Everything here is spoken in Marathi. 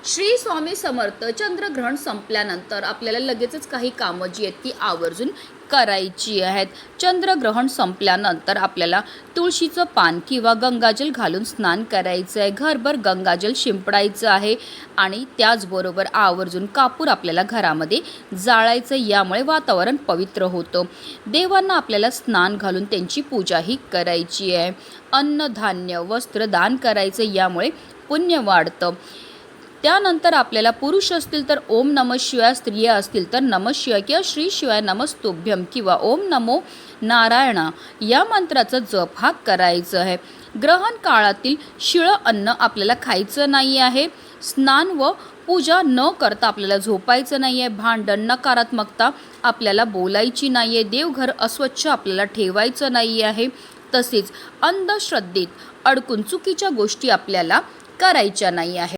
श्री स्वामी समर्थ. चंद्रग्रहण संपल्यानंतर आपल्याला लगेचच काही कामं जी आहेत ती आवर्जून करायची आहेत. चंद्रग्रहण संपल्यानंतर आपल्याला तुळशीचं पान किंवा गंगाजल घालून स्नान करायचं आहे. घरभर गंगाजल शिंपडायचं आहे आणि त्याचबरोबर आवर्जून कापूर आपल्याला घरामध्ये जाळायचं. यामुळे वातावरण पवित्र होतं. देवांना आपल्याला स्नान घालून त्यांची पूजाही करायची आहे. अन्नधान्य वस्त्र दान करायचं, यामुळे पुण्य वाढतं. त्यानंतर आपल्याला पुरुष असतील तर ओम नमः शिवाय, स्त्रिया असतील तर नमः शिवाय किंवा श्री शिवाय नमस्तुभ्यम किंवा ओम नमो नारायणा या मंत्राचा जप हा करायचं आहे. ग्रहण काळातील शिळं अन्न आपल्याला खायचं नाही आहे. स्नान व पूजा न करता आपल्याला झोपायचं नाही आहे. भांडण नकारात्मकता आपल्याला बोलायची नाही आहे. देवघर अस्वच्छ आपल्याला ठेवायचं नाही आहे. तसेच अंधश्रद्धेत अडकून चुकीच्या गोष्टी आपल्याला करायच्या नाही आहे.